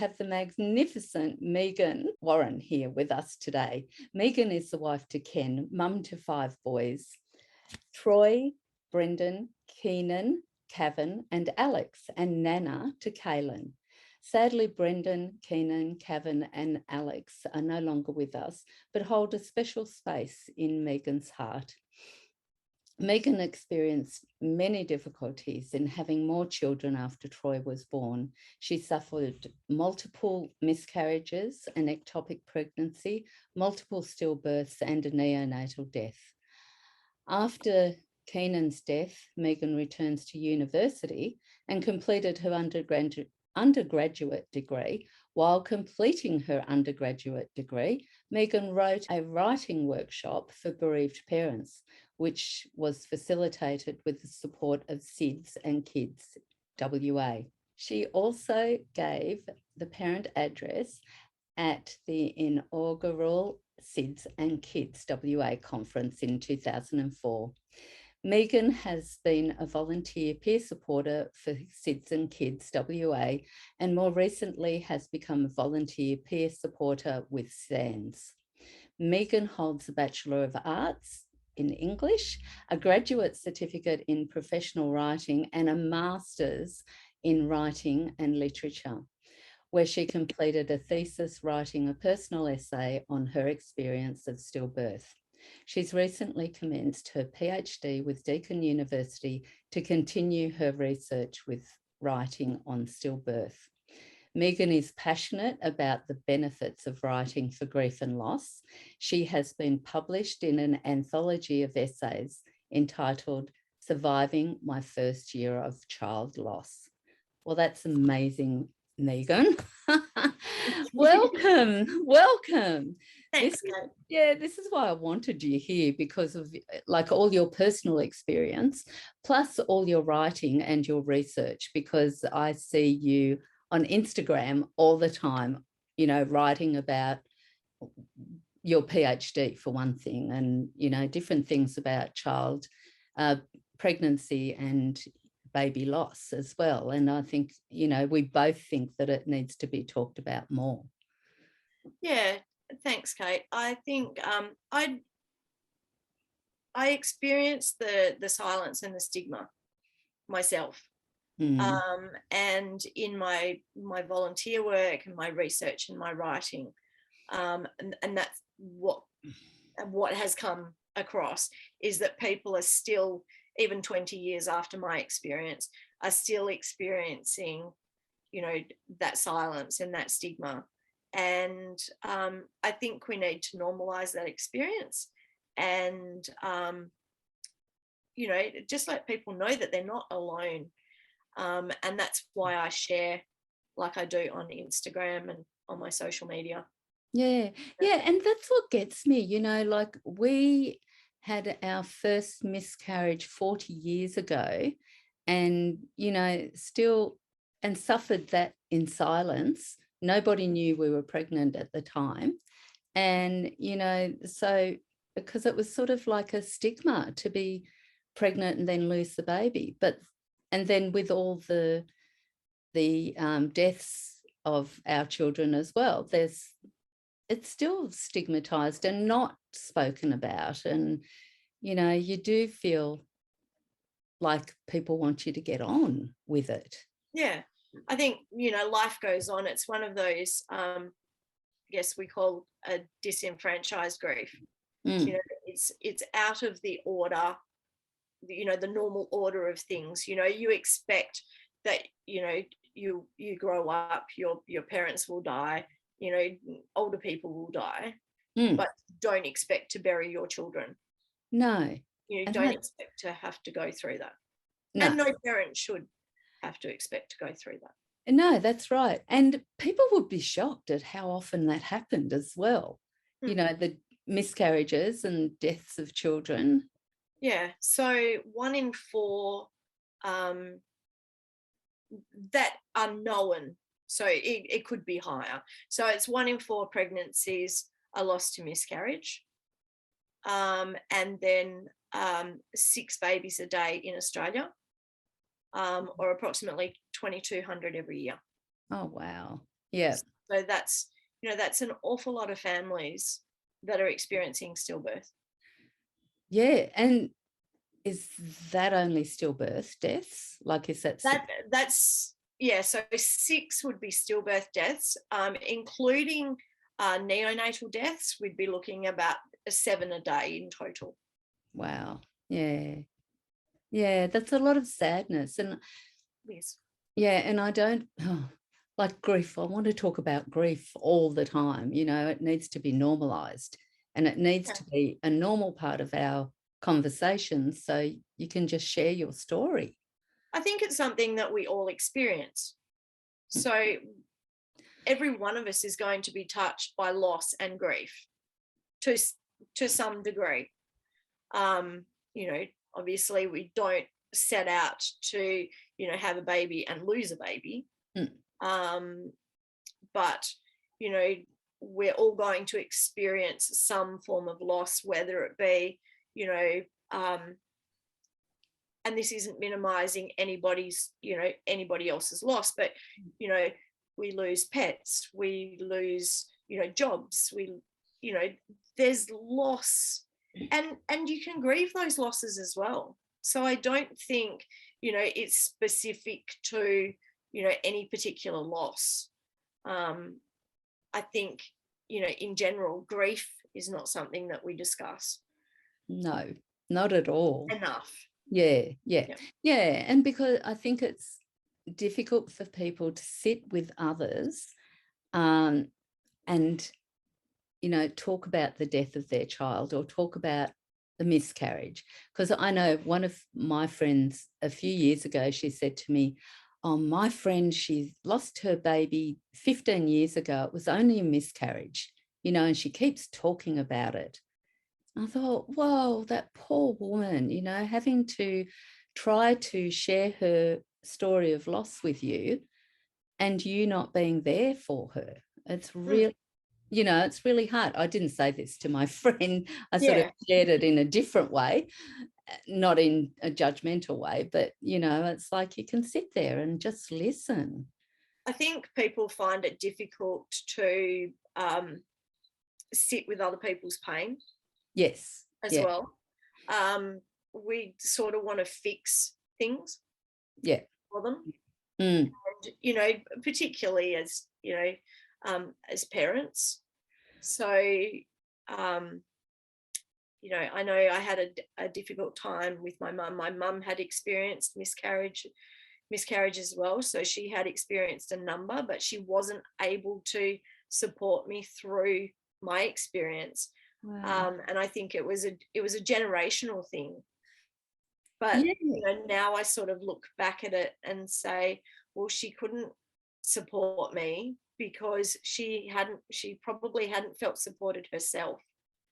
have the magnificent Megan Warren here with us today. Megan is the wife to Ken, mum to 5 boys, Troy, Brendan, Keenan, Cavan and Alex, and Nana to Kaylin. Sadly, Brendan, Keenan, Cavan and Alex are no longer with us, but hold a special space in Megan's heart. Megan experienced many difficulties in having more children after Troy was born. She suffered multiple miscarriages, an ectopic pregnancy, multiple stillbirths and a neonatal death. After Keenan's death, Megan returns to university and completed her undergraduate degree. While completing her undergraduate degree, Megan wrote a writing workshop for bereaved parents, which was facilitated with the support of SIDS and Kids WA. She also gave the parent address at the inaugural SIDS and Kids WA conference in 2004. Megan has been a volunteer peer supporter for SIDS and Kids WA, and more recently has become a volunteer peer supporter with SANS. Megan holds a Bachelor of Arts in English, a graduate certificate in professional writing, and a master's in writing and literature, where she completed a thesis writing a personal essay on her experience of stillbirth. She's recently commenced her PhD with Deakin University to continue her research with writing on stillbirth. Megan is passionate about the benefits of writing for grief and loss. She has been published in an anthology of essays entitled Surviving My First Year of Child Loss. Well, that's amazing, Megan. Welcome. Thanks. This is why I wanted you here, because of like all your personal experience, plus all your writing and your research, because I see you on Instagram all the time, you know, writing about your PhD for one thing, and, you know, different things about child pregnancy and baby loss as well. And I think, you know, we both think that it needs to be talked about more. Yeah, thanks, Cait. I think I experienced the silence and the stigma myself. And in my volunteer work and my research and my writing, and that's what has come across, is that people are still, even 20 years after my experience, are still experiencing, you know, that silence and that stigma. And I think we need to normalize that experience and, you know, just let people know that they're not alone. And that's why I share like I do on Instagram and on my social media. Yeah. And that's what gets me, you know, like we had our first miscarriage 40 years ago and, you know, still, and suffered that in silence. Nobody knew we were pregnant at the time. And, you know, so because it was sort of like a stigma to be pregnant and then lose the baby. And then with all the deaths of our children as well, it's still stigmatized and not spoken about. And, you know, you do feel like people want you to get on with it. Yeah, I think, you know, life goes on. It's one of those, I guess we call a disenfranchised grief. You know, it's out of the order, you know, the normal order of things. You know, you expect that, you know, you grow up, your parents will die, you know, older people will die, but don't expect to bury your children. No. You don't expect to have to go through that. No. And no parent should have to expect to go through that. No, that's right. And people would be shocked at how often that happened as well. You know, the miscarriages and deaths of children. Yeah, so 1 in 4 that are known, so it could be higher. So it's 1 in 4 pregnancies are lost to miscarriage, and then 6 babies a day in Australia, or approximately 2,200 every year. Oh, wow. Yeah. So that's, that's an awful lot of families that are experiencing stillbirth. Yeah. And is that only stillbirth deaths? Like, is that that's yeah, so 6 would be stillbirth deaths, including neonatal deaths. We'd be looking about 7 a day in total. Wow. Yeah. Yeah, that's a lot of sadness. And Yes. yeah, and I don't like grief. I want to talk about grief all the time. It needs to be normalized, and it needs to be a normal part of our conversations, so you can just share your story. I think it's something that we all experience. So every one of us is going to be touched by loss and grief to some degree. Obviously we don't set out to, have a baby and lose a baby. But, we're all going to experience some form of loss, whether it be, and this isn't minimizing anybody else's loss, but, we lose pets, we lose, jobs, there's loss, and you can grieve those losses as well. So I don't think, it's specific to, any particular loss. I think, in general, grief is not something that we discuss. No, not at all. Enough. Yeah. And because I think it's difficult for people to sit with others and, talk about the death of their child or talk about the miscarriage. Because I know one of my friends a few years ago, she said to me, oh, my friend, she lost her baby 15 years ago. It was only a miscarriage, and she keeps talking about it. I thought, whoa, that poor woman, having to try to share her story of loss with you and you not being there for her. It's really, it's really hard. I didn't say this to my friend. I sort of shared it in a different way, not in a judgmental way, but, it's like you can sit there and just listen. I think people find it difficult to sit with other people's pain. Yes. As well. We sort of want to fix things for them. And, particularly as, as parents. So, I know I had a difficult time with my mum. My mum had experienced miscarriage as well. So she had experienced a number, but she wasn't able to support me through my experience. Wow. And I think it was a generational thing. But now I sort of look back at it and say, well, she couldn't support me because she probably hadn't felt supported herself.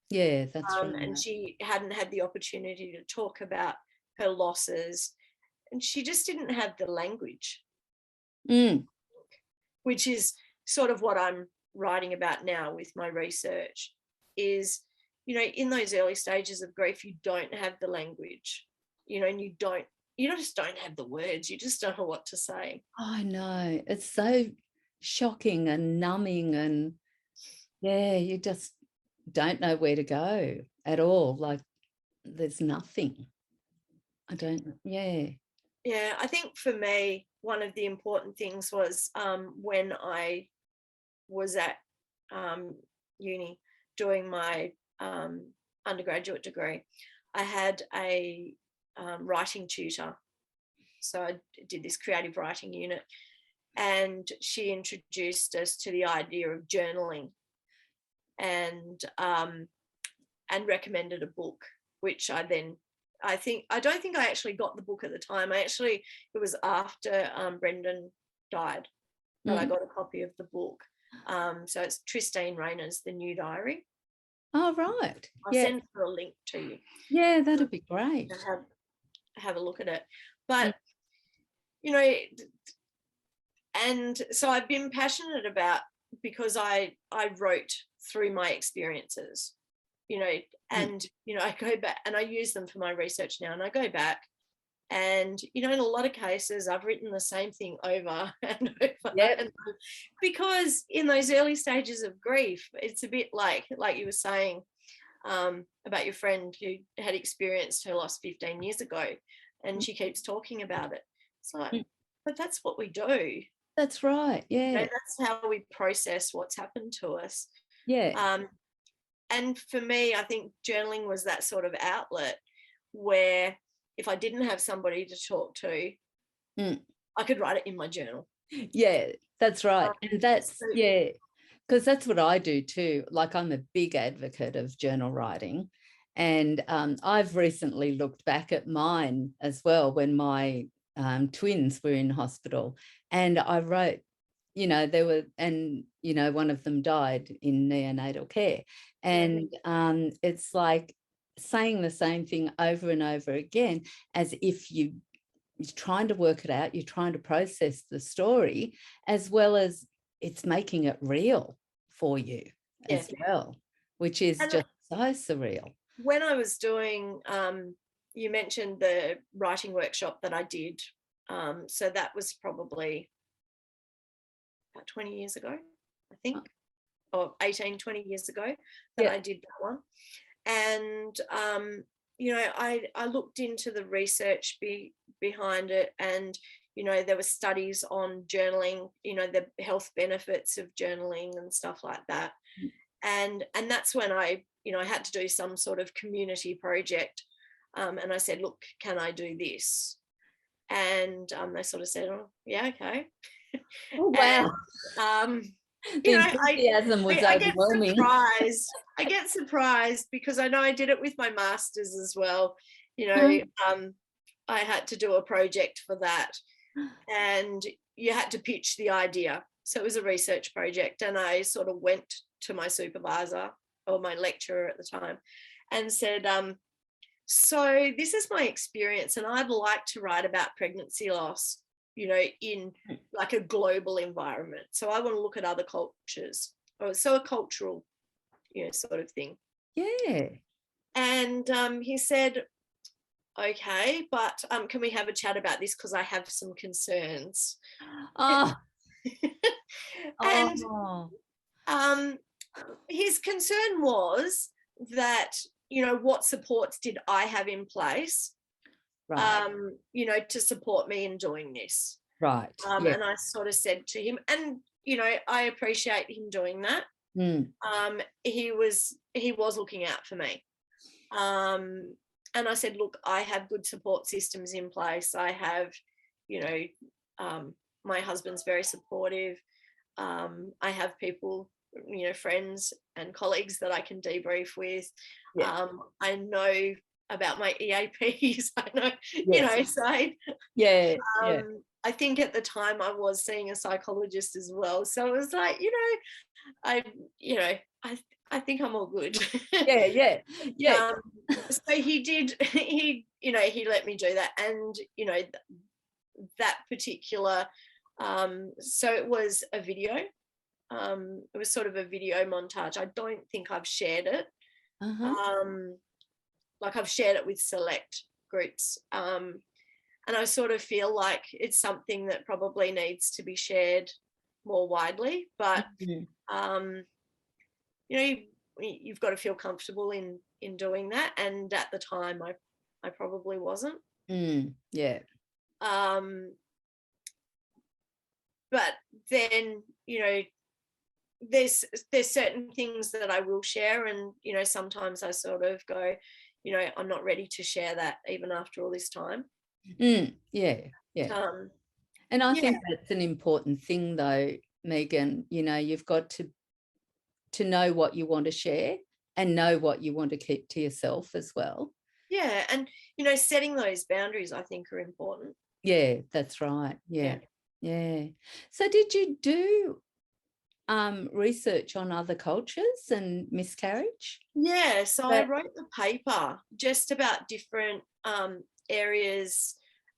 Yeah, that's right. And she hadn't had the opportunity to talk about her losses, and she just didn't have the language, which is sort of what I'm writing about now with my research. Is, in those early stages of grief, you don't have the language, and you just don't have the words. You just don't know what to say. I know. It's so shocking and numbing, and you just don't know where to go at all. Like there's nothing. I don't. Yeah, I think for me, one of the important things was when I was at uni doing my undergraduate degree, I had a writing tutor. So I did this creative writing unit, and she introduced us to the idea of journaling, and recommended a book, which I don't think I actually got the book at the time. It was after Brendan died that I got a copy of the book. So it's Tristine Rayner's The New Diary. Oh, right. I'll send her a link to you. Yeah, that'd be great. Have a look at it. But, and so I've been passionate about, because I wrote through my experiences, and, I go back and I use them for my research now, and I go back And, you know, in a lot of cases, I've written the same thing over and over Yep. and over, because in those early stages of grief, it's a bit like you were saying about your friend who had experienced her loss 15 years ago, and she keeps talking about it. It's like, but that's what we do. That's right. Yeah. You know, that's how we process what's happened to us. Yeah. And for me, I think journaling was that sort of outlet where if I didn't have somebody to talk to, I could write it in my journal. Yeah, that's right. And that's, yeah, because that's what I do too. Like, I'm a big advocate of journal writing. And I've recently looked back at mine as well when my twins were in hospital. And I wrote, you know, one of them died in neonatal care. And it's like saying the same thing over and over again, as if you're trying to work it out, you're trying to process the story, as well as it's making it real for you as well, which is just so surreal. When I was doing, you mentioned the writing workshop that I did. So that was probably about 20 years ago, I think, or 18, 20 years ago that I did that one. And, you know, I looked into the research behind it, and, you know, there were studies on journaling, you know, the health benefits of journaling and stuff like that. And that's when I had to do some sort of community project. And I said, look, can I do this? And they sort of said, oh, yeah, okay. Oh, wow. And, the enthusiasm was overwhelming. I get surprised because I know I did it with my master's as well. You know, I had to do a project for that, and you had to pitch the idea. So it was a research project, and I sort of went to my supervisor or my lecturer at the time and said, so this is my experience, and I'd like to write about pregnancy loss, you know, in like a global environment. So I want to look at other cultures. So a cultural, you know, sort of thing. Yeah. And he said, okay, but can we have a chat about this, because I have some concerns. Oh. And his concern was that, you know, what supports did I have in place, you know, to support me in doing this. Right. And I sort of said to him, and, you know, I appreciate him doing that. He was looking out for me. And I said, look, I have good support systems in place. I have, you know, my husband's very supportive. I have people, you know, friends and colleagues that I can debrief with. I know about my EAPs. I know, you know, so I think at the time I was seeing a psychologist as well. So it was like, you know, I think I'm all good. So he let me do that. And, you know, that particular, so it was a video. It was sort of a video montage. I don't think I've shared it. Like, I've shared it with select groups. And I sort of feel like it's something that probably needs to be shared more widely. But, you know, you've got to feel comfortable in doing that. And at the time, I probably wasn't. But then, you know, there's certain things that I will share, and, you know, sometimes I sort of go, you know, I'm not ready to share that even after all this time. And I think that's an important thing, though, Megan. You know, you've got to know what you want to share and know what you want to keep to yourself as well. Yeah, and, you know, setting those boundaries, I think, are important. Yeah, that's right. Yeah. So did you do research on other cultures and miscarriage? Yeah, so I wrote the paper just about different areas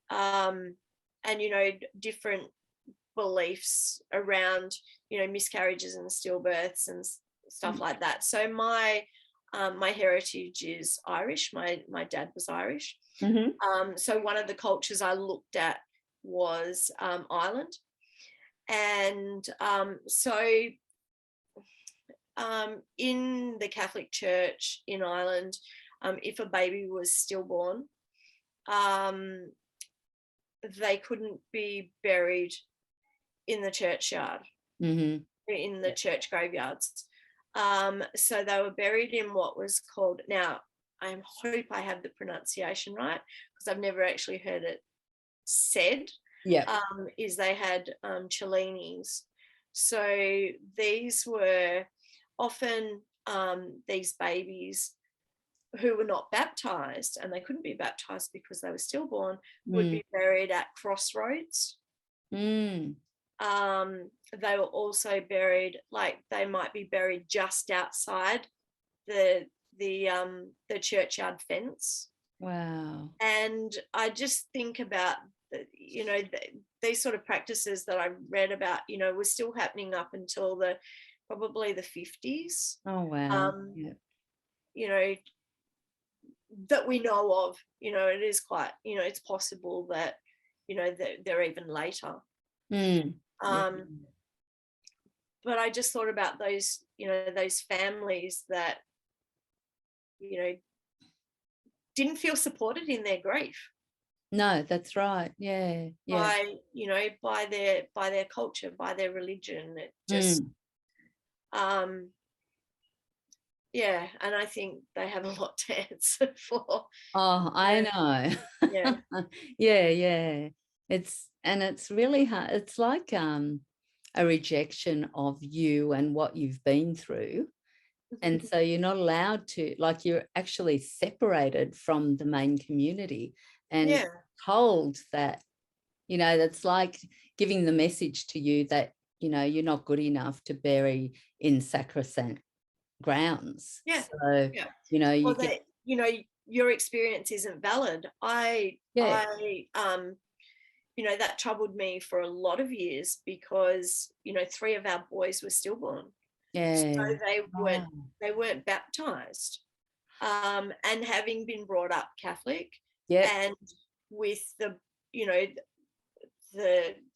and, you know, different beliefs around, you know, miscarriages and stillbirths and stuff like that. So my my heritage is Irish. My dad was Irish. So one of the cultures I looked at was Ireland. And so in the Catholic Church in Ireland, if a baby was stillborn, they couldn't be buried in the churchyard, in the church graveyards. So they were buried in what was called, now I hope I have the pronunciation right, because I've never actually heard it said, is they had Cellinis. So these were often these babies who were not baptized, and they couldn't be baptized because they were stillborn, would be buried at crossroads. They were also buried, like they might be buried just outside the churchyard fence. Wow. And I just think about these sort of practices that I read about, were still happening up until probably the 50s. Oh wow. That we know of. It is quite, it's possible that that they're even later. But I just thought about those those families that didn't feel supported in their grief. No, that's right. Yeah. By their culture, by their religion. It just and I think they have a lot to answer for. Oh, I know. Yeah. Yeah. It's really hard. It's like a rejection of you and what you've been through. And so you're not allowed to, like, you're actually separated from the main community and told that, that's like giving the message to you that, you're not good enough to bury in sacrosanct grounds. So, your experience isn't valid. That troubled me for a lot of years because 3 of our boys were stillborn. So they weren't baptized. And having been brought up Catholic, and with the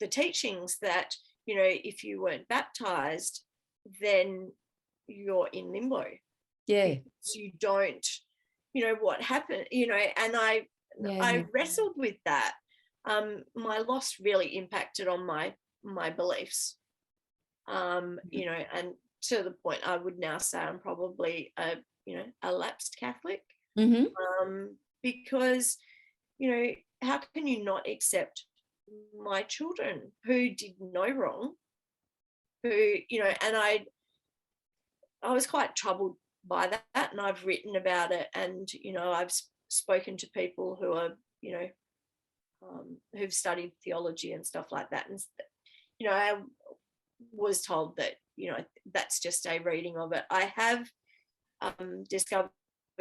teachings that if you weren't baptized, then you're in limbo. So you don't what happened, and I wrestled with that. My loss really impacted on my beliefs, and to the point I would now say I'm probably a lapsed Catholic, because how can you not accept my children who did no wrong, who and I was quite troubled by that, and I've written about it, and I've spoken to people who are who've studied theology and stuff like that, and I was told that that's just a reading of it. I have discovered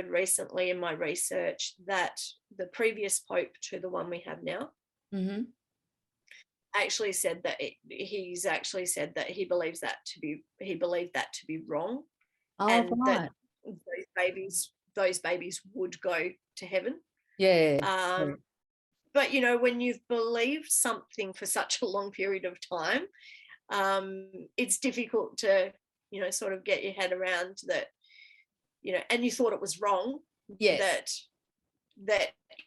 recently in my research that the previous Pope to the one we have now actually said that he's actually said that he believed that to be wrong, and that those babies would go to heaven. But when you've believed something for such a long period of time, it's difficult to sort of get your head around that, and you thought it was wrong, that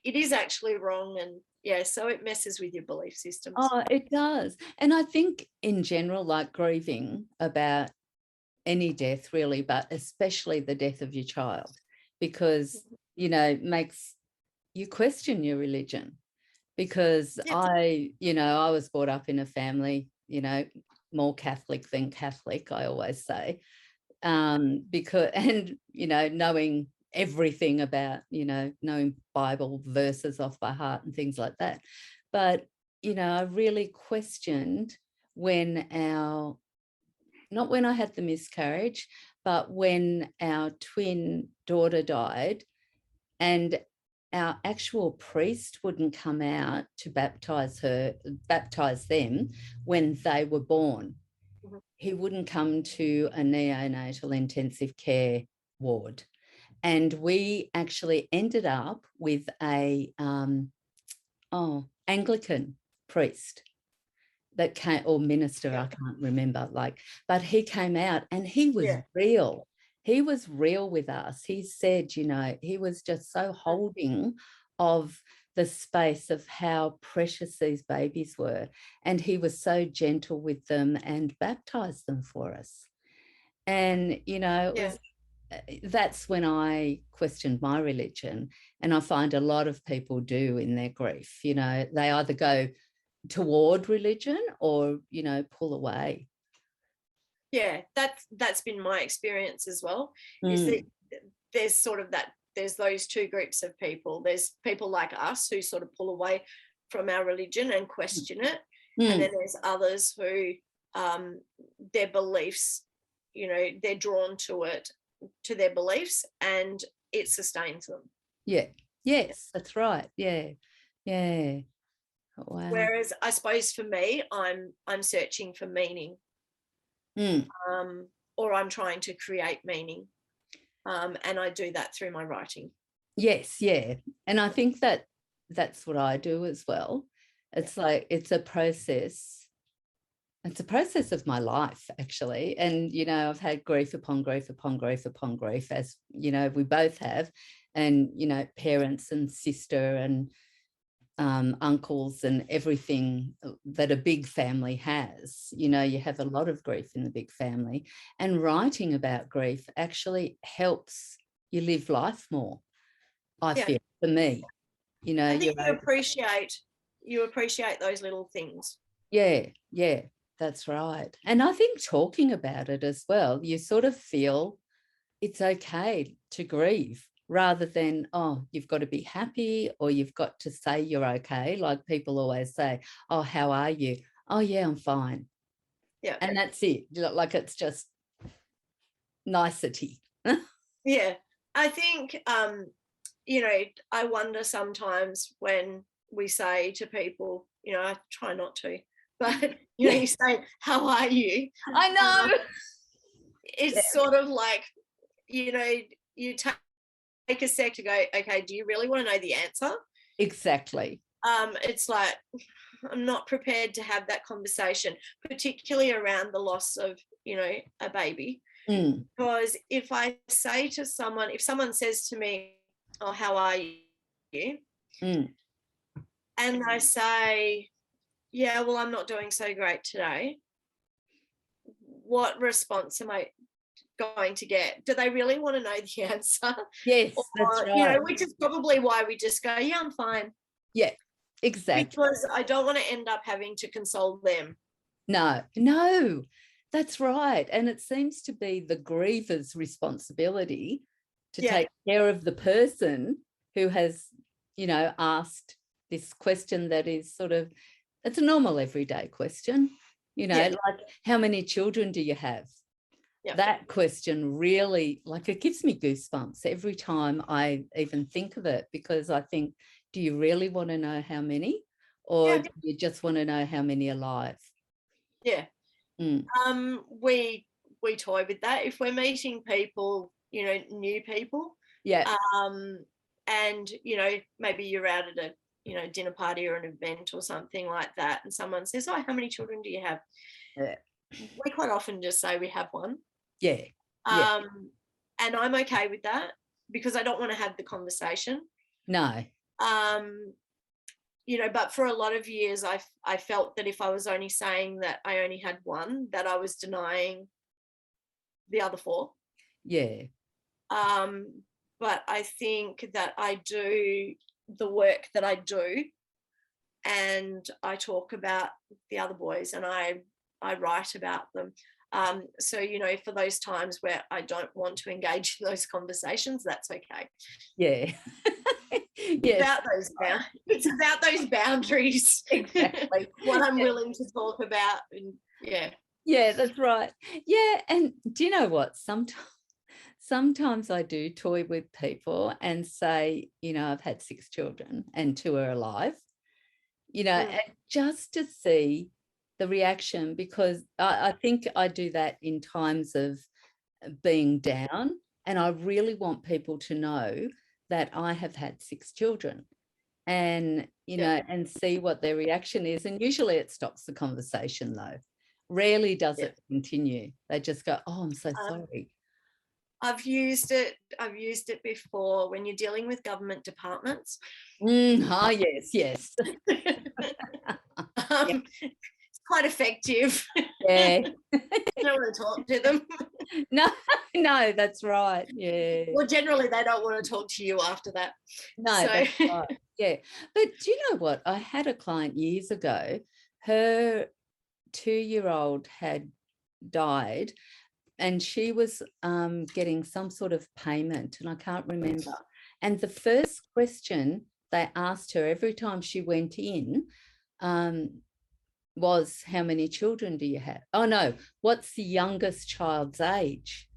it is actually wrong, and so it messes with your belief systems. Oh, it does. And I think in general, like grieving about any death really, but especially the death of your child, because makes you question your religion. Because I was brought up in a family, more Catholic than Catholic, I always say, because, and, knowing everything about, knowing Bible verses off by heart and things like that. But, I really questioned not when I had the miscarriage, but when our twin daughter died, and our actual priest wouldn't come out to baptize them when they were born. He wouldn't come to a neonatal intensive care ward. And we actually ended up with a Anglican priest that came, or minister, I can't remember, but he came out and he was real. He was real with us. He said, he was just so holding of the space of how precious these babies were. And he was so gentle with them and baptized them for us. And, that's when I questioned my religion. And I find a lot of people do in their grief. They either go toward religion or, pull away. Yeah, that's been my experience as well. Is that there's sort of there's those two groups of people. There's people like us who sort of pull away from our religion and question it. And then there's others who their beliefs, they're drawn to it, to their beliefs, and it sustains them. Yeah. Yes, that's right. Yeah. Yeah. Wow. Whereas I suppose for me, I'm searching for meaning. Or I'm trying to create meaning. And I do that through my writing. Yes, yeah. And I think that's what I do as well. It's like it's a process. It's a process of my life, actually. And, I've had grief upon grief upon grief upon grief, as, we both have. And, parents and sister and uncles and everything that a big family has. You have a lot of grief in the big family. And writing about grief actually helps you live life more, I feel, for me. I think you appreciate those little things. Yeah, that's right. And I think talking about it as well, you sort of feel it's okay to grieve rather than, you've got to be happy or you've got to say you're okay. Like people always say, oh, how are you? Oh, yeah, I'm fine. Yeah. And that's it. Like it's just nicety. Yeah. I think, I wonder sometimes when we say to people, I try not to, but, you say, how are you? I know. It's sort of like, you take a sec to go, okay, do you really want to know the answer? Exactly. It's like, I'm not prepared to have that conversation, particularly around the loss of, a baby. Because if I say to someone, if someone says to me, oh, how are you? And I say, yeah, well, I'm not doing so great today. What response am I going to get? Do they really want to know the answer? Yes, that's right. Which is probably why we just go, yeah, I'm fine. Yeah, exactly. Because I don't want to end up having to console them. No, that's right. And it seems to be the griever's responsibility to take care of the person who has, asked this question that is sort of, it's a normal everyday question, like how many children do you have? Yeah. That question really, it gives me goosebumps every time I even think of it, because I think, do you really want to know how many, or do you just want to know how many are alive? Yeah. We toy with that if we're meeting people, new people. Yeah. And maybe you're out at a dinner party or an event or something like that, and someone says, oh, how many children do you have? Yeah. We quite often just say we have one. Yeah. And I'm okay with that because I don't want to have the conversation. No. But for a lot of years, I felt that if I was only saying that I only had one, that I was denying the other four. Yeah. But I think that I do the work that I do, and I talk about the other boys, and I write about them. So, for those times where I don't want to engage in those conversations, that's okay. Yeah. It's about those boundaries. Exactly. What I'm willing to talk about. And yeah, that's right. Yeah. And do you know what? Sometimes I do toy with people and say, I've had 6 children and 2 are alive, and just to see the reaction, because I think I do that in times of being down, And I really want people to know that I have had 6 children, and, you know, and see what their reaction is. And usually it stops the conversation, though. Rarely does it continue. They just go, oh, I'm so sorry. I've used it before when you're dealing with government departments. Yes. It's quite effective. Yeah. You don't want to talk to them. No, that's right. Yeah. Well, generally they don't want to talk to you after that. No, that's right. Yeah. But do you know what? I had a client years ago. Her 2-year-old had died, and she was getting some sort of payment, and I can't remember. And the first question they asked her every time she went in was, how many children do you have? Oh, no, what's the youngest child's age?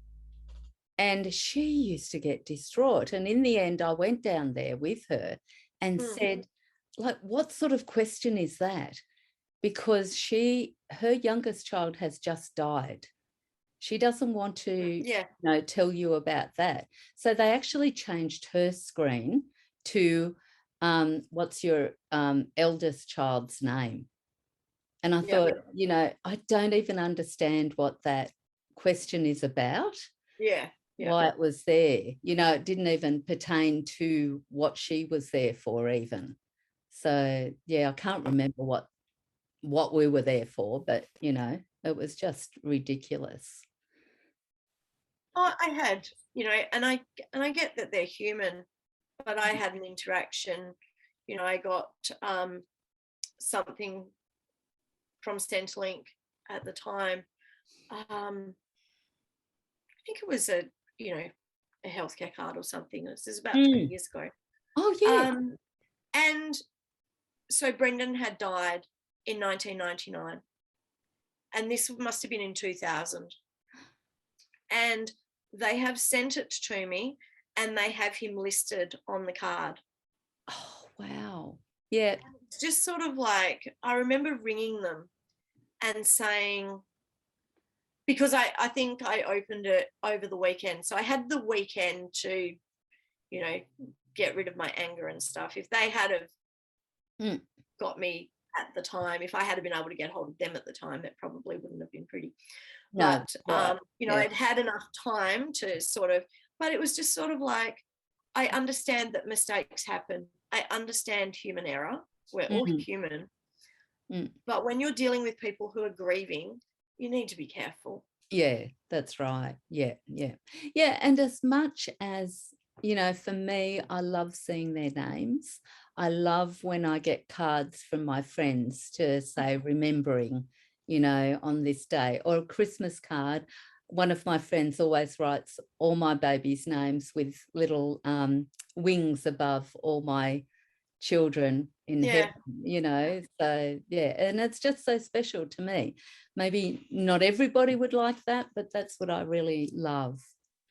And she used to get distraught. And in the end, I went down there with her and said, like, what sort of question is that? Because her youngest child has just died. She doesn't want to tell you about that. So they actually changed her screen to what's your eldest child's name? And I thought, you know, I don't even understand what that question is about. Why it was there. You know, it didn't even pertain to what she was there for even. So, yeah, I can't remember what we were there for, but, you know, it was just ridiculous. Oh, I had, you know, and I get that they're human, but I had an interaction, you know, I got something from Centrelink at the time. I think it was a healthcare card or something. This is about 20 years ago. Oh, yeah. And so Brendan had died in 1999. And this must have been in 2000. And they have sent it to me, and they have him listed on the card. Oh, wow. Yeah. It's just sort of like, I remember ringing them and saying, because I think I opened it over the weekend. So I had the weekend to, you know, get rid of my anger and stuff. If they had have got me at the time, if I had been able to get hold of them at the time, it probably wouldn't have been pretty. No, but, you know, I'd had enough time to sort of, but it was just sort of like, I understand that mistakes happen. I understand human error. We're all human. But when you're dealing with people who are grieving, you need to be careful. Yeah, that's right. Yeah. And as much as, you know, for me, I love seeing their names. I love when I get cards from my friends to say, remembering, you know, on this day, or a Christmas card. One of my friends always writes all my babies' names with little wings above all my children in heaven, you know. So yeah, and it's just so special to me. Maybe not everybody would like that, but that's what I really love.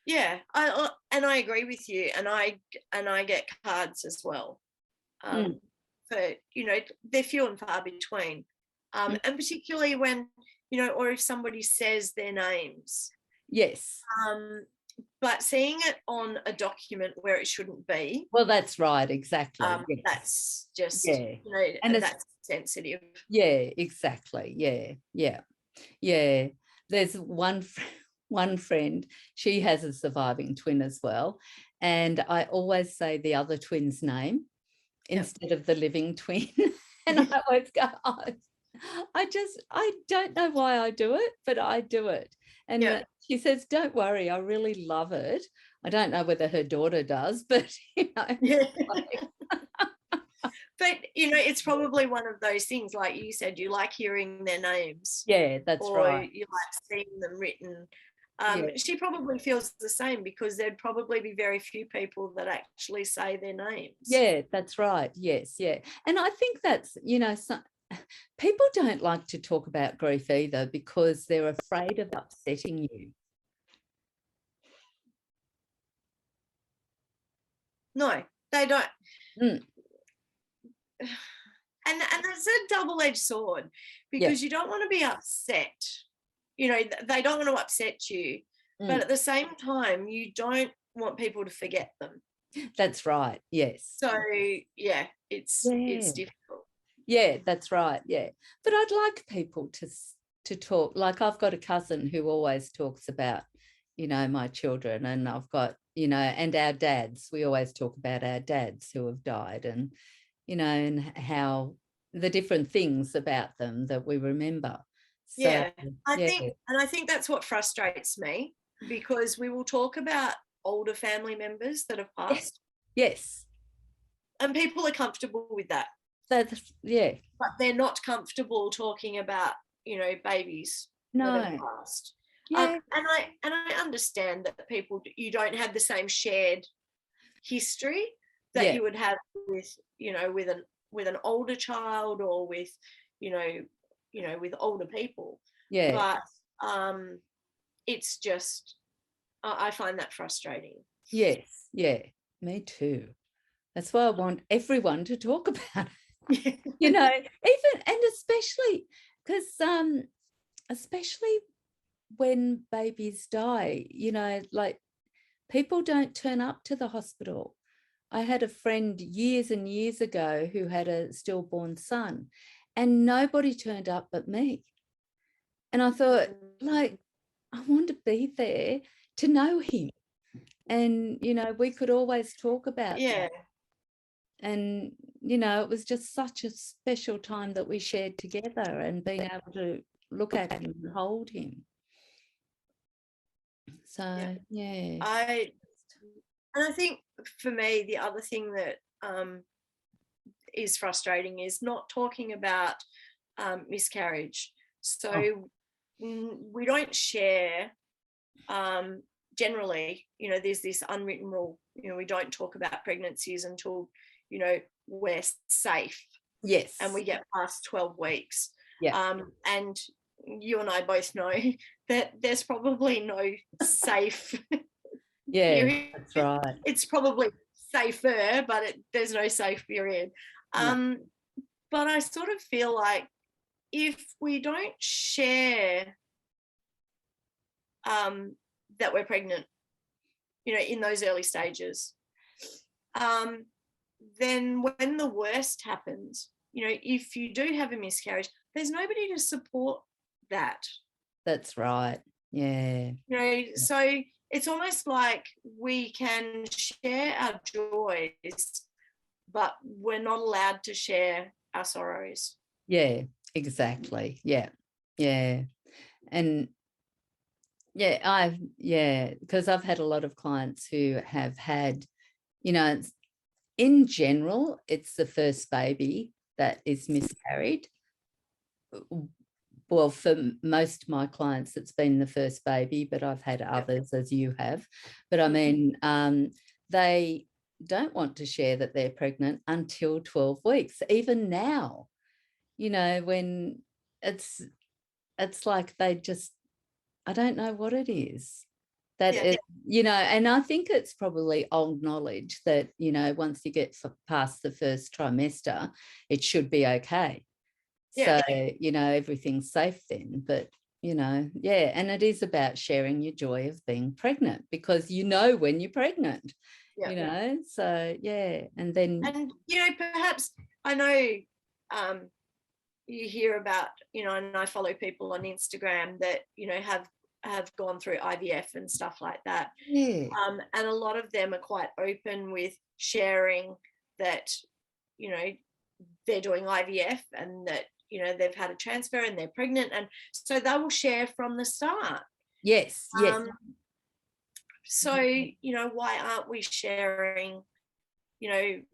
Yeah, I agree with you, and I get cards as well. But you know, they're few and far between, and particularly when, you know, or if somebody says their names. Yes. But seeing it on a document where it shouldn't be. Well, that's right, exactly. Yes. That's just, you know, and that's sensitive. Yeah, exactly. Yeah. There's one friend, she has a surviving twin as well, and I always say the other twin's name instead of the living twin. And I always go, oh, I don't know why I do it, but I do it. And she says, don't worry, I really love it. I don't know whether her daughter does, but, you know. But, you know, it's probably one of those things, like you said, you like hearing their names. Yeah, that's right. Or you like seeing them written. She probably feels the same, because there'd probably be very few people that actually say their names. Yeah, that's right. Yes, yeah. And I think that's, you know, people don't like to talk about grief either, because they're afraid of upsetting you. No, they don't. And it's a double-edged sword, because you don't want to be upset. You know, they don't want to upset you, but at the same time, you don't want people to forget them. That's right. Yes. So yeah, it's difficult. Yeah, that's right. Yeah, but I'd like people to talk. Like, I've got a cousin who always talks about, my children, and I've got, and our dads. We always talk about our dads who have died, and and how the different things about them that we remember. So, yeah, I think that's what frustrates me, because we will talk about older family members that have passed. Yes. And people are comfortable with that. Yeah. But they're not comfortable talking about, babies that have passed. Yeah. And I understand that you don't have the same shared history that you would have with, with an older child, or with, with older people. Yeah. But it's just, I find that frustrating. Yes. Yeah. Me too. That's why I want everyone to talk about it. Even, and especially because especially when babies die, like, people don't turn up to the hospital. I had a friend years and years ago who had a stillborn son, and nobody turned up but me. And I thought, like, I want to be there to know him. And, we could always talk about that. And, it was just such a special time that we shared together, and being able to look at him and hold him. So, yeah. And I think for me, the other thing that is frustrating is not talking about miscarriage. So we don't share, generally, there's this unwritten rule, we don't talk about pregnancies until, we're safe. Yes. And we get past 12 weeks. Yeah. And you and I both know that there's probably no safe period. That's right. It's probably safer, but there's no safe period. No. But I sort of feel like if we don't share that we're pregnant, in those early stages, then when the worst happens, if you do have a miscarriage, there's nobody to support that. That's right. Yeah. So it's almost like we can share our joys, but we're not allowed to share our sorrows. Yeah, exactly. Yeah. Yeah. And because I've had a lot of clients who have had, in general, it's the first baby that is miscarried. Well, for most of my clients, it's been the first baby, but I've had others, as you have. But I mean, they don't want to share that they're pregnant until 12 weeks. Even now, when it's like they just, I don't know what it is. That it, and I think it's probably old knowledge that, once you get past the first trimester, it should be okay. So, everything's safe then. But, and it is about sharing your joy of being pregnant, because when you're pregnant, so, and then. And, perhaps, I know you hear about, and I follow people on Instagram that, have gone through IVF and stuff like that. Yeah. And a lot of them are quite open with sharing that, they're doing IVF, and that, they've had a transfer and they're pregnant. And so they will share from the start. Yes. So, why aren't we sharing, even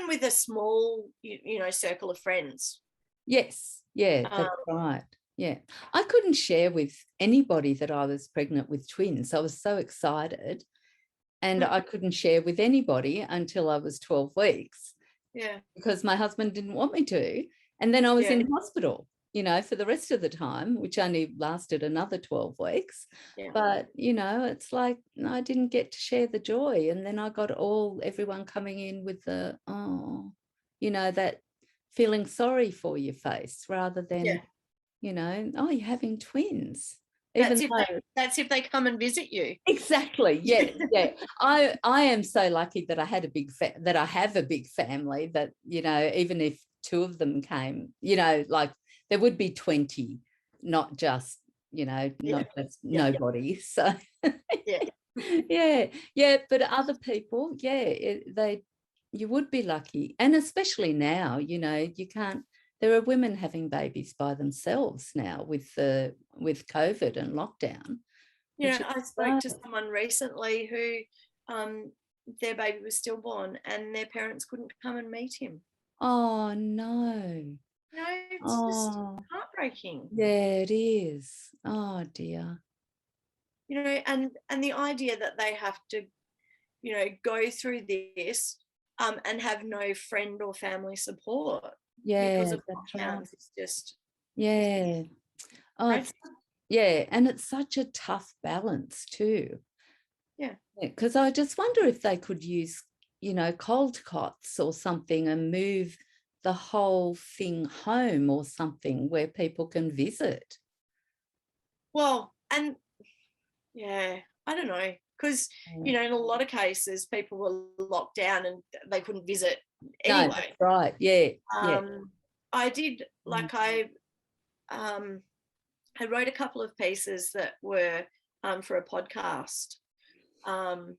with a small, circle of friends? Yes. Yeah, that's right. Yeah. I couldn't share with anybody that I was pregnant with twins. I was so excited, and I couldn't share with anybody until I was 12 weeks. Yeah. Because my husband didn't want me to. And then I was in hospital, for the rest of the time, which only lasted another 12 weeks. Yeah. But, it's like I didn't get to share the joy. And then I got everyone coming in with the, that feeling sorry for your face, rather than, you're having twins. Even that's if they come and visit you. Exactly. Yeah. Yeah. I am so lucky that I had that I have a big family that, you know, even if 2 of them came, you know, like there would be 20, not just, you know, not just nobody. So yeah. But other people, you would be lucky. And especially now, you know, there are women having babies by themselves now with COVID and lockdown. You know, I spoke to someone recently who their baby was stillborn and their parents couldn't come and meet him. Oh, no. You know, it's just heartbreaking. Yeah, it is. Oh, dear. You know, and the idea that they have to, you know, go through this and have no friend or family support because of lockdowns is just... Yeah. Oh, yeah, and it's such a tough balance too. Yeah. Because I just wonder if they could use, you know, cold cots or something and move the whole thing home or something where people can visit. Well, and I don't know, because, you know, in a lot of cases people were locked down and they couldn't visit anyway. No, that's right. Yeah. I did, like, I wrote a couple of pieces that were for a podcast, and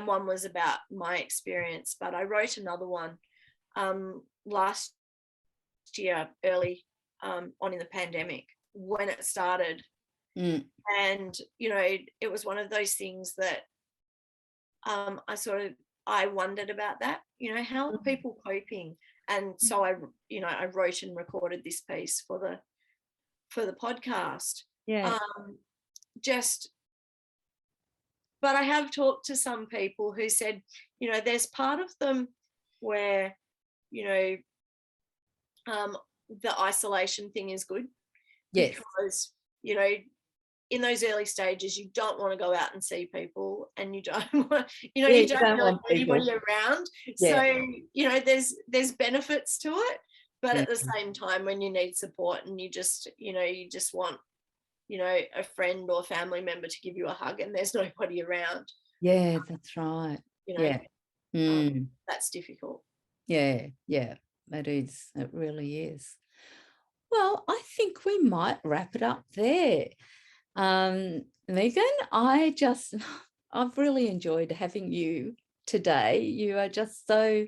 one was about my experience, but I wrote another one last year, early on in the pandemic when it started. And, you know, it was one of those things that I wondered about that, you know, how are people coping? And so I wrote and recorded this piece for the podcast. But I have talked to some people who said, you know, there's part of them where, you know, the isolation thing is good. Yes. Because, you know, in those early stages, you don't want to go out and see people, and you don't want, you know, you don't really want anybody around. So, you know, there's benefits to it, but at the same time, when you need support and you just want, you know, a friend or family member to give you a hug and there's nobody around. Yeah, that's right. You know, that's difficult. Yeah, it is. It really is. Well, I think we might wrap it up there. Megan, I've really enjoyed having you today. You are just so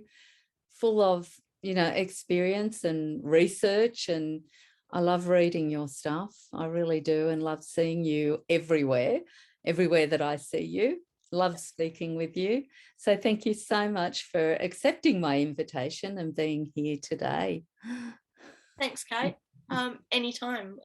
full of, you know, experience and research, and I love reading your stuff. I really do, and love seeing you everywhere that I see you. Love speaking with you. So thank you so much for accepting my invitation and being here today. Thanks, Cait. Anytime.